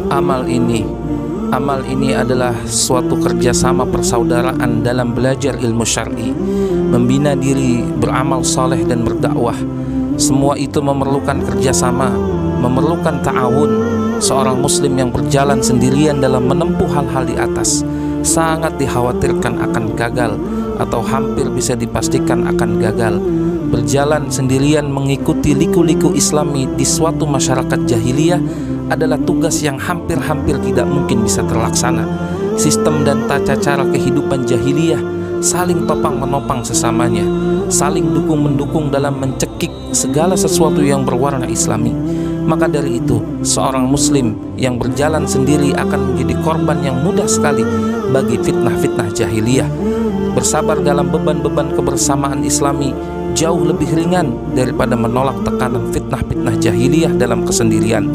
Amal ini adalah suatu kerjasama persaudaraan dalam belajar ilmu syar'i, membina diri, beramal saleh dan berdakwah. Semua itu memerlukan kerjasama, memerlukan ta'awun. Seorang muslim yang berjalan sendirian dalam menempuh hal-hal di atas sangat dikhawatirkan akan gagal, atau hampir bisa dipastikan akan gagal. Berjalan sendirian mengikuti liku-liku islami di suatu masyarakat jahiliyah adalah tugas yang hampir-hampir tidak mungkin bisa terlaksana. Sistem dan tata cara kehidupan jahiliyah saling topang-menopang sesamanya, saling dukung-mendukung dalam mencekik segala sesuatu yang berwarna islami. Maka dari itu, seorang muslim yang berjalan sendiri akan menjadi korban yang mudah sekali bagi fitnah-fitnah jahiliyah. Bersabar dalam beban-beban kebersamaan islami jauh lebih ringan daripada menolak tekanan fitnah-fitnah jahiliyah dalam kesendirian.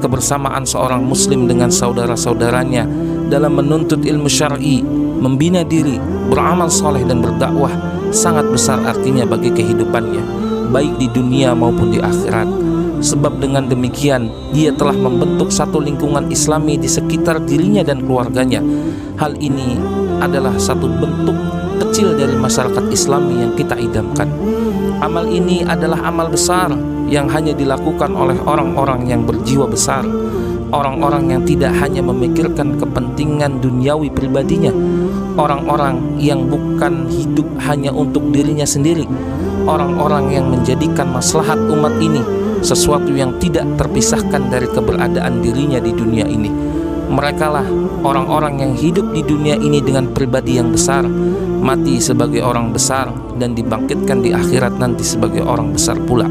Kebersamaan seorang muslim dengan saudara-saudaranya dalam menuntut ilmu syar'i, membina diri, beramal soleh dan berdakwah sangat besar artinya bagi kehidupannya, baik di dunia maupun di akhirat. Sebab dengan demikian dia telah membentuk satu lingkungan islami di sekitar dirinya dan keluarganya. Hal ini adalah satu bentuk kecil dari masyarakat islami yang kita idamkan. Amal ini adalah amal besar yang hanya dilakukan oleh orang-orang yang berjiwa besar, orang-orang yang tidak hanya memikirkan kepentingan duniawi pribadinya, orang-orang yang bukan hidup hanya untuk dirinya sendiri, orang-orang yang menjadikan maslahat umat ini sesuatu yang tidak terpisahkan dari keberadaan dirinya di dunia ini. Merekalah orang-orang yang hidup di dunia ini dengan pribadi yang besar, mati sebagai orang besar, dan dibangkitkan di akhirat nanti sebagai orang besar pula.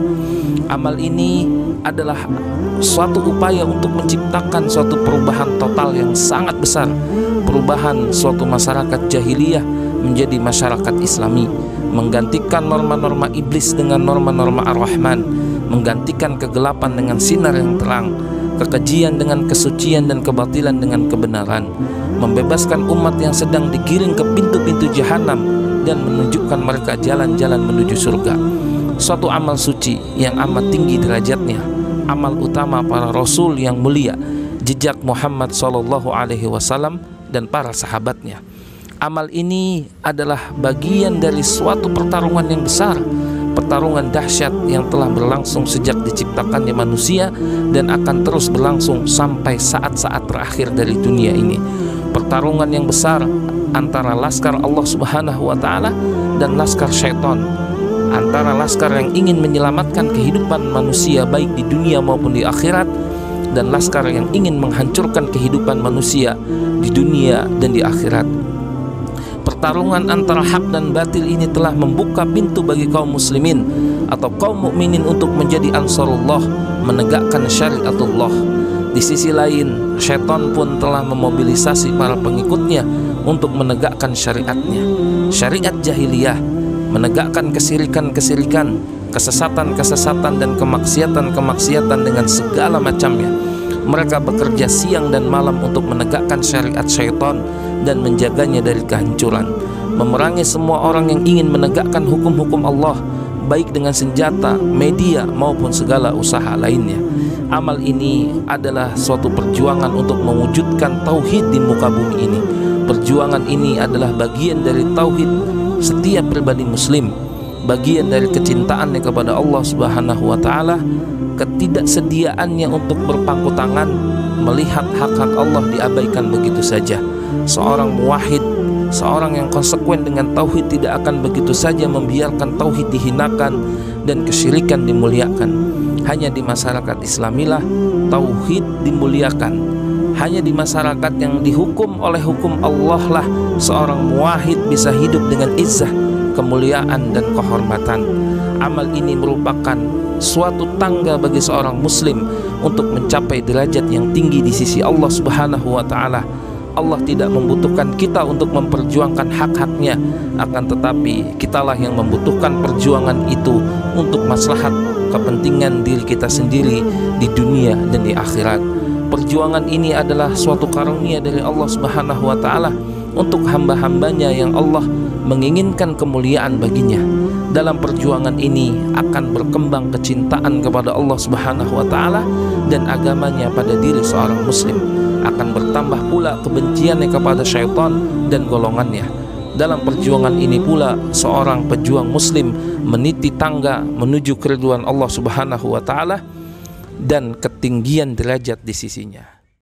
Amal ini adalah suatu upaya untuk menciptakan suatu perubahan total yang sangat besar, perubahan suatu masyarakat jahiliyah menjadi masyarakat islami, menggantikan norma-norma iblis dengan norma-norma ar-Rahman, menggantikan kegelapan dengan sinar yang terang, kekejian dengan kesucian dan kebatilan dengan kebenaran, membebaskan umat yang sedang digiring ke pintu-pintu jahanam dan menunjukkan mereka jalan-jalan menuju surga. Suatu amal suci yang amat tinggi derajatnya, amal utama para rasul yang mulia, jejak Muhammad SAW dan para sahabatnya. Amal ini adalah bagian dari suatu pertarungan yang besar, pertarungan dahsyat yang telah berlangsung sejak diciptakannya manusia dan akan terus berlangsung sampai saat-saat terakhir dari dunia ini. Pertarungan yang besar antara laskar Allah Subhanahu wa Ta'ala dan laskar syaitan, antara laskar yang ingin menyelamatkan kehidupan manusia baik di dunia maupun di akhirat, dan laskar yang ingin menghancurkan kehidupan manusia di dunia dan di akhirat. Pertarungan antara hak dan batil ini telah membuka pintu bagi kaum muslimin atau kaum mukminin untuk menjadi ansarullah, menegakkan syariatullah. Di sisi lain, syaitan pun telah memobilisasi para pengikutnya untuk menegakkan syariatnya, syariat jahiliyah, menegakkan kesirikan-kesirikan, kesesatan-kesesatan dan kemaksiatan-kemaksiatan dengan segala macamnya. Mereka bekerja siang dan malam untuk menegakkan syariat syaitan dan menjaganya dari kehancuran, memerangi semua orang yang ingin menegakkan hukum-hukum Allah, baik dengan senjata, media maupun segala usaha lainnya. Amal ini adalah suatu perjuangan untuk mewujudkan tauhid di muka bumi ini. Perjuangan ini adalah bagian dari tauhid setiap pribadi muslim, bagian dari kecintaannya kepada Allah Subhanahu wa Ta'ala, ketidaksediaannya untuk berpangku tangan melihat hak-hak Allah diabaikan begitu saja. Seorang muwahhid, seorang yang konsekuen dengan tauhid tidak akan begitu saja membiarkan tauhid dihinakan dan kesyirikan dimuliakan. Hanya di masyarakat Islamilah tauhid dimuliakan. Hanya di masyarakat yang dihukum oleh hukum Allah lah seorang muwahhid bisa hidup dengan izzah, kemuliaan dan kehormatan. Amal ini merupakan suatu tangga bagi seorang muslim untuk mencapai derajat yang tinggi di sisi Allah Subhanahu wa Ta'ala. Allah tidak membutuhkan kita untuk memperjuangkan hak-haknya, akan tetapi kitalah yang membutuhkan perjuangan itu untuk maslahat kepentingan diri kita sendiri di dunia dan di akhirat. Perjuangan ini adalah suatu karunia dari Allah Subhanahu wa Ta'ala untuk hamba-hambanya yang Allah menginginkan kemuliaan baginya. dalam perjuangan ini akan berkembang kecintaan kepada Allah Subhanahu wa taala dan agamanya pada diri seorang muslim. Akan bertambah pula kebenciannya kepada syaitan dan golongannya. Dalam perjuangan ini pula seorang pejuang muslim meniti tangga menuju keridhaan Allah Subhanahu wa taala dan ketinggian derajat di sisinya.